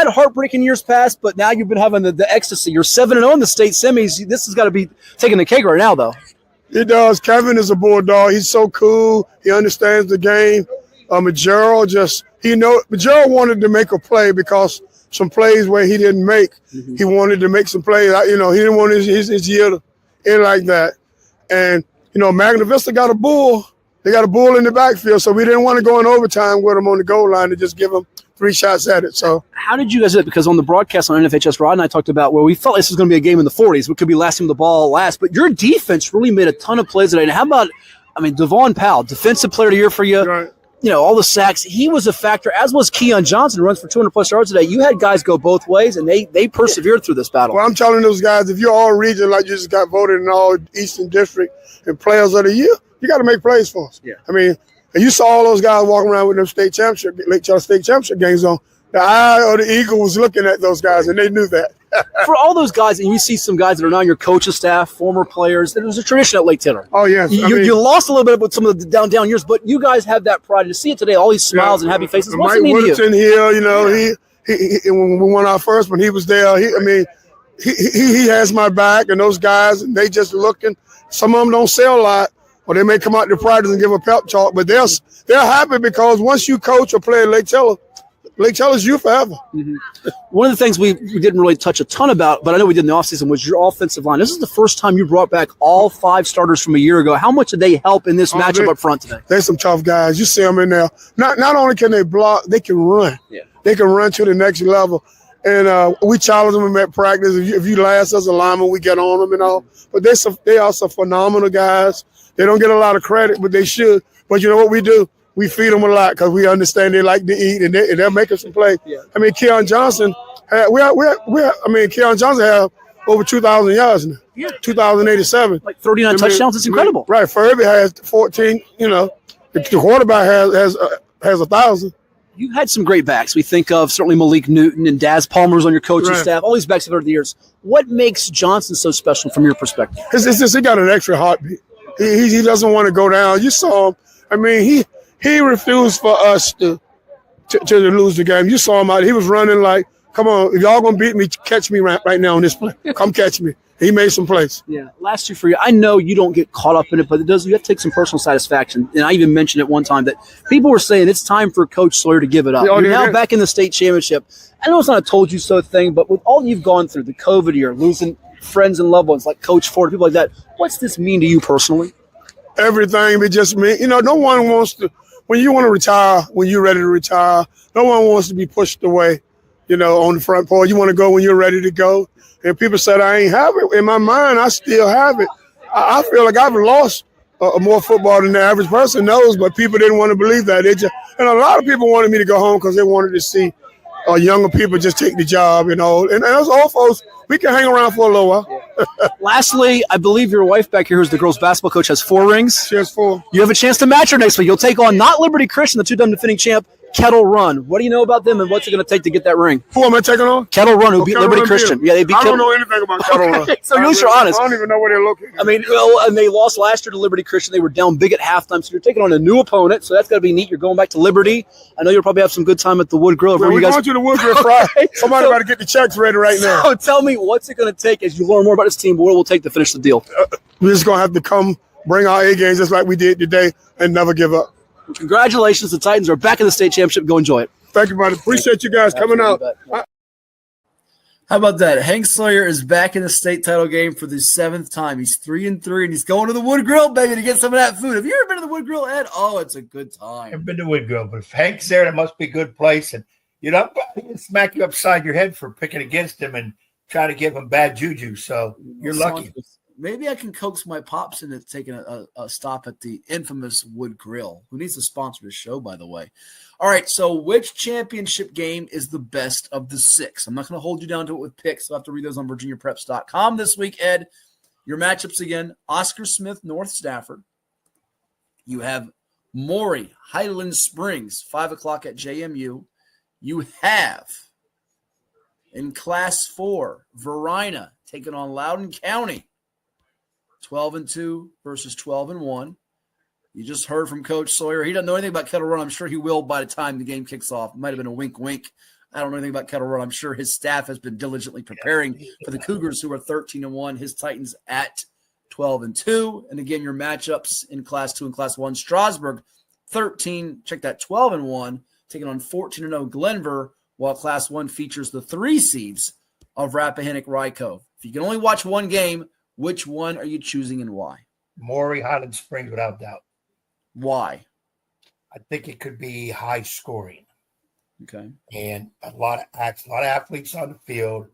heartbreaking years past, but now you've been having the ecstasy. You're 7-0 in the state semis. This has got to be taking the cake right now, though. It does. Kevin is a bulldog. He's so cool. He understands the game. Magerald Magerald wanted to make a play because some plays where he didn't make, he wanted to make some plays. He didn't want his year to end like that. And Magna Vista got a bull. They got a bull in the backfield, so we didn't want to go in overtime with him on the goal line and just give him 3 shots at it. So how did you guys do it? Because on the broadcast on NFHS, Rod and I talked about where we felt this was going to be a game in the 40s. We could be last team the ball last, but your defense really made a ton of plays today. And how about, Devon Powell, defensive player of the year for you. Right. All the sacks. He was a factor, as was Keon Johnson, who runs for 200-plus yards today. You had guys go both ways, and they persevered through this battle. Well, I'm telling those guys, if you're all region, like you just got voted in all Eastern District and Players of the Year, you got to make plays for us. Yeah. And you saw all those guys walking around with them Lake Charles State Championship games on. The eye of the eagle was looking at those guys, and they knew that. For all those guys, and you see some guys that are now on your coaching staff, former players, it was a tradition at Lake Taylor. Oh, yes. You lost a little bit with some of the down years, but you guys have that pride. To see it today, all these smiles and happy faces. What's it mean to you? Mike Woodson here, he when we won our first one, he was there. He has my back, and those guys, and they just looking. Some of them don't say a lot, or they may come out to practice and give a pep talk, but they're happy because once you coach or play at Lake Taylor's you forever. Mm-hmm. One of the things we didn't really touch a ton about, but I know we did in the offseason, was your offensive line. This is the first time you brought back all 5 starters from a year ago. How much did they help in this matchup up front today? They're some tough guys. You see them in there. Not only can they block, they can run. Yeah. They can run to the next level. And we challenge them at practice. If you last as a lineman, we get on them and all. But they are some phenomenal guys. They don't get a lot of credit, but they should. But you know what we do? We feed them a lot because we understand they like to eat, and they're making some play. Yeah. Keon Johnson Keon Johnson had over 2,000 yards now. Yeah. 2,087. Like 39 touchdowns. It's incredible. Right. Furby has 14. The quarterback has 1,000. You had some great backs. We think of certainly Malik Newton and Daz Palmer's on your coaching staff. All these backs have over the years. What makes Johnson so special from your perspective? It's just he got an extra heartbeat. He doesn't want to go down. You saw him. He refused for us to lose the game. You saw him out. He was running like, come on, if y'all going to beat me, catch me right now on this play. Come catch me. He made some plays. Yeah. Last 2 for you. I know you don't get caught up in it, but you have to take some personal satisfaction. And I even mentioned it one time that people were saying it's time for Coach Sawyer to give it up. You're now back in the state championship. I know it's not a told you so thing, but with all you've gone through, the COVID year, losing friends and loved ones like Coach Ford, people like that, what's this mean to you personally? Everything. It just means, no one wants to, when you want to retire, when you're ready to retire, no one wants to be pushed away, on the front porch. You want to go when you're ready to go. And people said I ain't have it. In my mind, I still have it. I feel like I've lost more football than the average person knows, but people didn't want to believe that. And a lot of people wanted me to go home because they wanted to see younger people just take the job, And those old folks, we can hang around for a little while. Lastly, I believe your wife back here, who's the girls' basketball coach, has 4 rings. She has 4. You have a chance to match her next week. You'll take on not Liberty Christian, the 2-time defending champ, Kettle Run. What do you know about them, and what's it going to take to get that ring? Who am I taking on? Kettle Run, who beat Liberty Christian. Yeah, they beat. I don't know anything about Kettle Run. So at least you're honest. I don't even know where they're located. And they lost last year to Liberty Christian. They were down big at halftime, so you're taking on a new opponent. So that's got to be neat. You're going back to Liberty. I know you'll probably have some good time at the Wood Grill. We're going to the Wood Grill Friday. Somebody got to get the checks ready right now. So tell me, what's it going to take as you learn more about this team? What will it take to finish the deal? We're just going to have to come, bring our A games just like we did today, and never give up. Congratulations. The Titans are back in the state championship. Go enjoy it. Thank you, buddy. Appreciate you guys coming out. How about that? Hank Sawyer is back in the state title game for the 7th time. He's 3-3, and he's going to the Wood Grill, baby, to get some of that food. Have you ever been to the Wood Grill, Ed? Oh, it's a good time. I've been to Wood Grill, but if Hank's there, that must be a good place. And, you know, he can smack you upside your head for picking against him and trying to give him bad juju. So you're lucky. Maybe I can coax my pops into taking a stop at the infamous Wood Grill. Who needs to sponsor this show, by the way? All right, so which championship game is the best of the 6? I'm not going to hold you down to it with picks. I'll have to read those on VirginiaPreps.com this week, Ed. Your matchups again, Oscar Smith, North Stafford. You have Maury, Highland Springs, 5 o'clock at JMU. You have, in Class 4, Verina taking on Loudoun County. 12-2 versus 12-1. You just heard from Coach Sawyer. He doesn't know anything about Kettle Run. I'm sure he will by the time the game kicks off. It might have been a wink, wink. I don't know anything about Kettle Run. I'm sure his staff has been diligently preparing for the Cougars, who are 13-1. His Titans at 12-2. And again, your matchups in Class 2 and Class 1. Strasburg, 13. Check that, 12-1, taking on 14-0 Glenver, while Class 1 features the 3 seeds of Rappahannock-Rycove. If you can only watch one game, which one are you choosing and why? Maury, Highland Springs, without doubt. Why? I think it could be high scoring. Okay. And a lot of athletes on the field.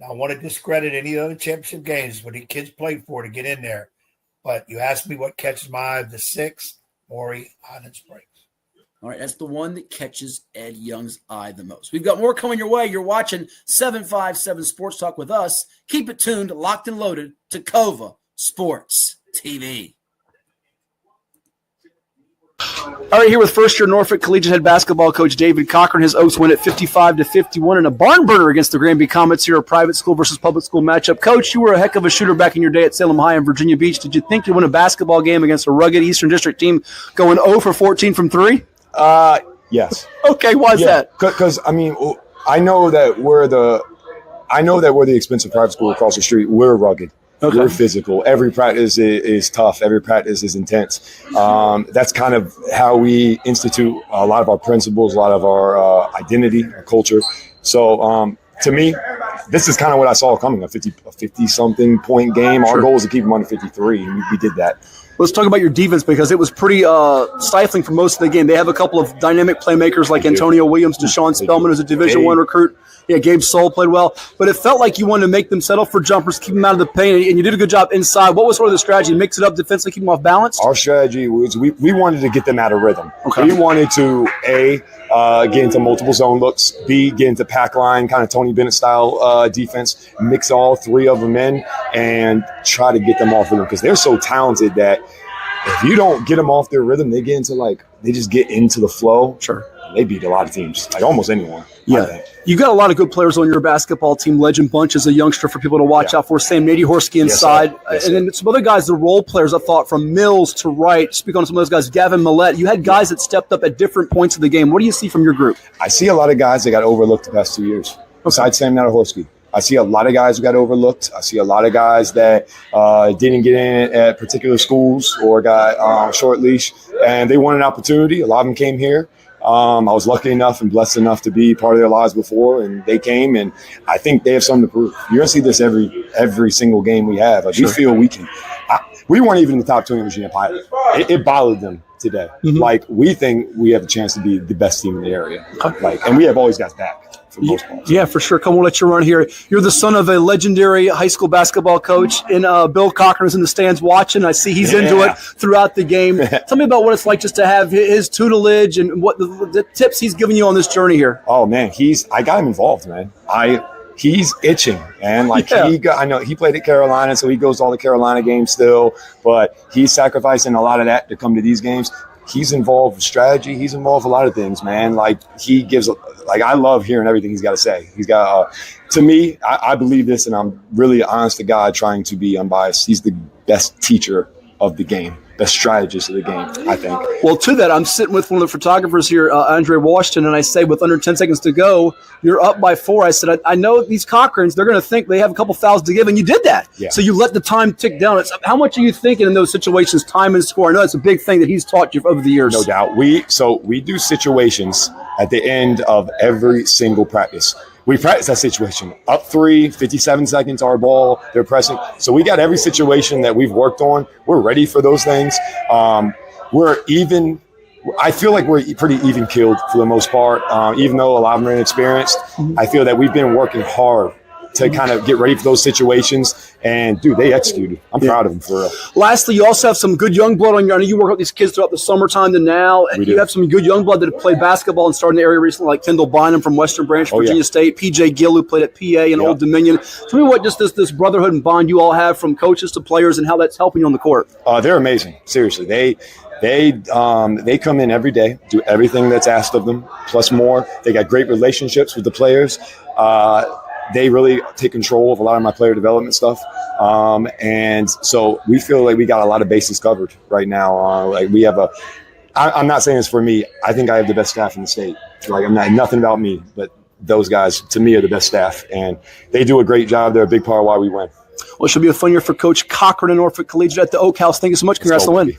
Now, I want to discredit any other championship games when the kids played for to get in there. But you asked me what catches my eye of the 6, Maury, Highland Springs. All right, that's the one that catches Ed Young's eye the most. We've got more coming your way. You're watching 757 Sports Talk with us. Keep it tuned, locked and loaded to Cova Sports TV. All right, here with first-year Norfolk Collegiate head basketball coach David Cochrane. His Oaks win at 55-51 in a barn burner against the Granby Comets here, a private school versus public school matchup. Coach, you were a heck of a shooter back in your day at Salem High in Virginia Beach. Did you think you'd win a basketball game against a rugged Eastern District team going 0 for 14 from 3? Yes. Okay, why is that? Because I mean, I know that we're the expensive private school across the street. We're rugged. Okay. We're physical. Every practice is tough. Every practice is intense. That's kind of how we institute a lot of our principles, a lot of our identity, our culture. So to me, this is kind of what I saw coming, a 50-something point game. Our goal is to keep them under 53, and we did that. Let's talk about your defense, because it was pretty stifling for most of the game. They have a couple of dynamic playmakers like Antonio Williams, Deshaun Spellman, who's a Division I recruit. Yeah, Gabe Soul played well. But it felt like you wanted to make them settle for jumpers, keep them out of the paint, and you did a good job inside. What was sort of the strategy? Mix it up defensively, keep them off balance? Our strategy was we wanted to get them out of rhythm. Okay. We wanted to, get into multiple zone looks, B, get into pack line, kind of Tony Bennett-style defense, mix all 3 of them in, and try to get them off rhythm, because they're so talented that if you don't get them off their rhythm, they just get into the flow. Sure. They beat a lot of teams, like almost anyone. Yeah. You got a lot of good players on your basketball team. Legend Bunch is a youngster for people to watch out for. Sam Nady Horsky inside. Yes, and then some other guys, the role players, I thought, from Mills to Wright. Speak on some of those guys. Gavin Millette. You had guys that stepped up at different points of the game. What do you see from your group? I see a lot of guys that got overlooked the past 2 years, besides Sam Nady Horsky. I see a lot of guys who got overlooked. I see a lot of guys that didn't get in at particular schools or got short leash, and they want an opportunity. A lot of them came here. I was lucky enough and blessed enough to be part of their lives before, and they came, and I think they have something to prove. You're going to see this every single game we have. Like, sure. We feel we can. We weren't even in the top 2 in Virginia Pilot. It bothered them today. Mm-hmm. Like, we think we have a chance to be the best team in the area. Like, and we have always got back. For the most part. Yeah, for sure. Come on, let you run here. You're the son of a legendary high school basketball coach, and Bill Cochrane is in the stands watching. I see he's into it throughout the game. Tell me about what it's like just to have his tutelage and what the tips he's giving you on this journey here. Oh man, I got him involved, man. He's itching, and I know he played at Carolina, so he goes to all the Carolina games still, but he's sacrificing a lot of that to come to these games. He's involved with strategy. He's involved with a lot of things, man. Like, he gives, I love hearing everything he's got to say. He's got, to me, I believe this, and I'm really honest to God trying to be unbiased. He's the best teacher of the game, best strategist of the game, I think. Well, to that, I'm sitting with one of the photographers here, Andre Washington, and I say, with under 10 seconds to go, you're up by 4. I said, I know these Cochranes, they're going to think they have a couple fouls to give, and you did that. Yeah. So you let the time tick down. How much are you thinking in those situations, time and score? I know that's a big thing that he's taught you over the years. No doubt. We do situations, at the end of every single practice. We practice that situation. Up 3, 57 seconds, our ball, they're pressing. So we got every situation that we've worked on. We're ready for those things. I feel like we're pretty even keeled for the most part. Even though a lot of them are inexperienced, I feel that we've been working hard to kind of get ready for those situations. And, dude, they executed. I'm proud of them for real. Lastly, you also have some good young blood on your – I know you work with these kids throughout the summertime to now. And you have some good young blood that have played basketball and started in the area recently, like Kendall Bynum from Western Branch, Virginia State, P.J. Gill, who played at PA and Old Dominion. Tell me what just this brotherhood and bond you all have from coaches to players and how that's helping you on the court. They're amazing. Seriously. They come in every day, do everything that's asked of them, plus more. They got great relationships with the players. They really take control of a lot of my player development stuff. And so we feel like we got a lot of bases covered right now. I'm not saying this for me. I think I have the best staff in the state. Nothing about me, but those guys, to me, are the best staff. And they do a great job. They're a big part of why we win. Well, it should be a fun year for Coach Cochrane and Norfolk Collegiate at the Oak House. Thank you so much. Congrats on the win.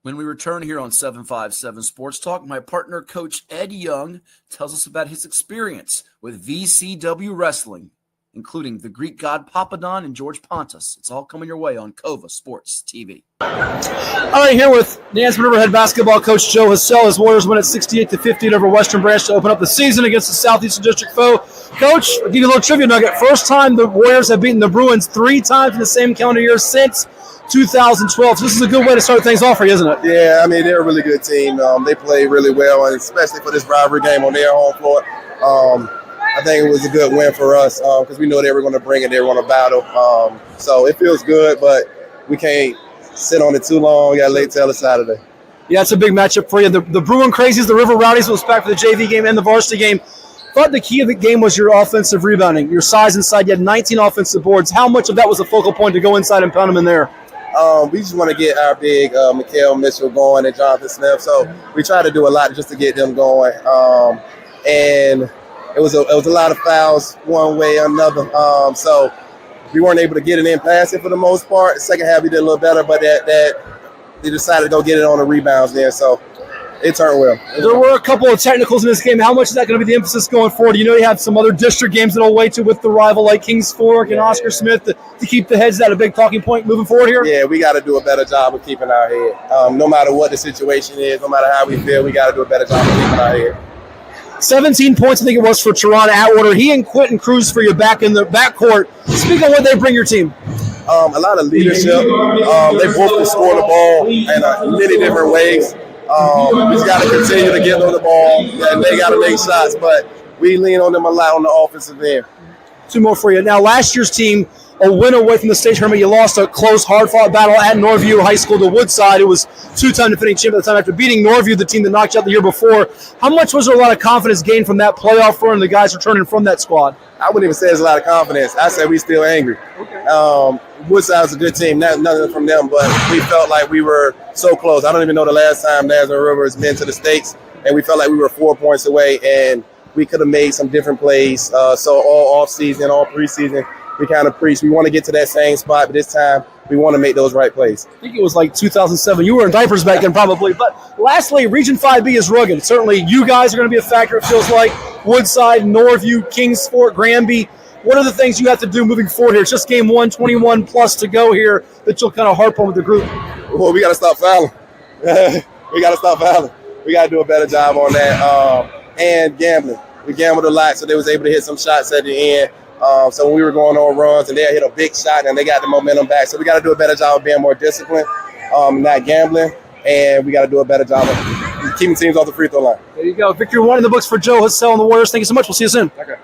When we return here on 757 Sports Talk, my partner, Coach Ed Young, tells us about his experience with VCW Wrestling, including the Greek god Papadon and George Pantas. It's all coming your way on Cova Sports TV. All right, here with Nansemond River head basketball coach Joe Hassell. His Warriors win at 68-50 over Western Branch to open up the season against the Southeastern District foe. Coach, I'll give you a little trivia nugget. First time the Warriors have beaten the Bruins 3 times in the same calendar year since 2012. So this is a good way to start things off for you, isn't it? Yeah, I mean, they're a really good team. They play really well, and especially for this rivalry game on their home floor. I think it was a good win for us because we knew they were going to bring it. They were going to battle. So it feels good, but we can't sit on it too long. We got to late till Saturday. Yeah, it's a big matchup for you. The Bruin Crazies, the River Rowdies was back for the JV game and the varsity game. Thought the key of the game was your offensive rebounding, your size inside. You had 19 offensive boards. How much of that was a focal point to go inside and pound them in there? We just want to get our big Mikael Mitchell going and Jonathan Smith. So we try to do a lot just to get them going. And it was a lot of fouls one way or another. So we weren't able to get it in passing for the most part. The second half we did a little better, but that they decided to go get it on the rebounds there. So it turned well. There were a couple of technicals in this game. How much is that going to be the emphasis going forward? You know, you have some other district games that will wait to with the rival like Kings Fork and Oscar Smith to keep the heads. Is that a big talking point moving forward here? Yeah, we got to do a better job of keeping our head. No matter what the situation is, no matter how we feel, we got to do a better job of keeping our head. 17 points, I think it was, for Toronto Atwater. He and Quentin Cruz for you back in the backcourt. Speak of what they bring your team. A lot of leadership. They both can score the ball in many different ways. We just got to continue to get on the ball, and they got to make shots. But we lean on them a lot on the offensive end. 2 more for you. Now, last year's team, a win away from the state tournament. You lost a close, hard-fought battle at Norview High School to Woodside. It was 2-time defending champion at the time after beating Norview, the team that knocked you out the year before. How much was there a lot of confidence gained from that playoff run and the guys returning from that squad? I wouldn't even say there's a lot of confidence. I said we still angry. Okay. Woodside's a good team, nothing from them, but we felt like we were so close. I don't even know the last time Nansemond River has been to the States, and we felt like we were 4 points away, and we could have made some different plays. So all off-season, all preseason, we kind of preached. We want to get to that same spot, but this time we want to make those right plays. I think it was like 2007. You were in diapers back then probably. But lastly, Region 5B is rugged. Certainly you guys are going to be a factor, it feels like. Woodside, Norview, Kings Fork, Granby. What are the things you have to do moving forward here? It's just game 1, 21 plus to go here that you'll kind of harp on with the group. Well, we got to stop fouling. We got to do a better job on that. And gambling. We gambled a lot, so they was able to hit some shots at the end. So when we were going on runs and they hit a big shot and they got the momentum back. So we got to do a better job of being more disciplined, not gambling, and we got to do a better job of keeping teams off the free throw line. There you go. Victory 1 in the books for Joe Hassell and the Warriors. Thank you so much. We'll see you soon. Okay.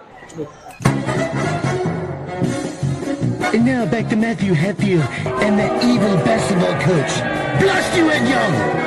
And now back to Matthew Hatfield and that evil basketball coach. Blast you, Ed Young!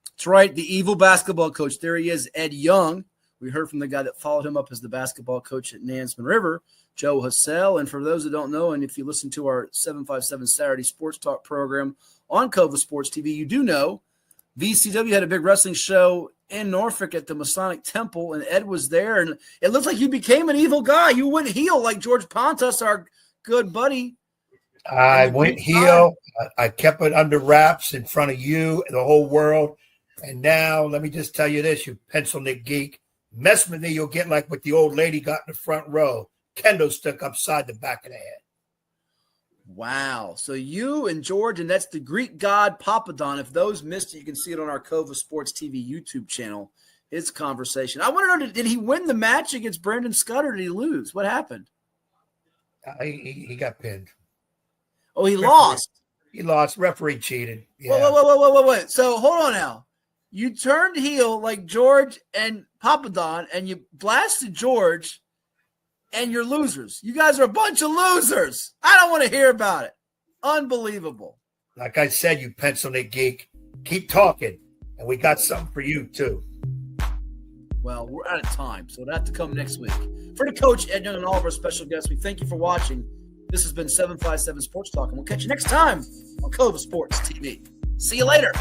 That's right, the evil basketball coach. There he is, Ed Young. We heard from the guy that followed him up as the basketball coach at Nansemond River, Joe Hassell. And for those that don't know, and if you listen to our 757 Saturday Sports Talk program on Cova Sports TV, you do know VCW had a big wrestling show in Norfolk at the Masonic Temple, and Ed was there, and it looks like you became an evil guy. You went heel like George Pantas, our good buddy. I went heel. I kept it under wraps in front of you and the whole world. And now, let me just tell you this, you pencil neck geek. Mess with me, you'll get like what the old lady got in the front row. Kendo stuck upside the back of the head. Wow. So you and George, and that's the Greek god Papadon. If those missed it, you can see it on our Cova Sports TV YouTube channel. His conversation. I want to know, did he win the match against Brandon Scott, or did he lose? What happened? He got pinned. Oh, he lost. He lost. Referee cheated. Yeah. Wait. So hold on now. You turned heel like George and Papadon, and you blasted George, and you're losers. You guys are a bunch of losers. I don't want to hear about it. Unbelievable. Like I said, you pencil neck geek, keep talking, and we got something for you too. Well, we're out of time, so it'll have to come next week. For the coach, Ed Young, and all of our special guests, we thank you for watching. This has been 757 Sports Talk, and we'll catch you next time on Cova Sports TV. See you later.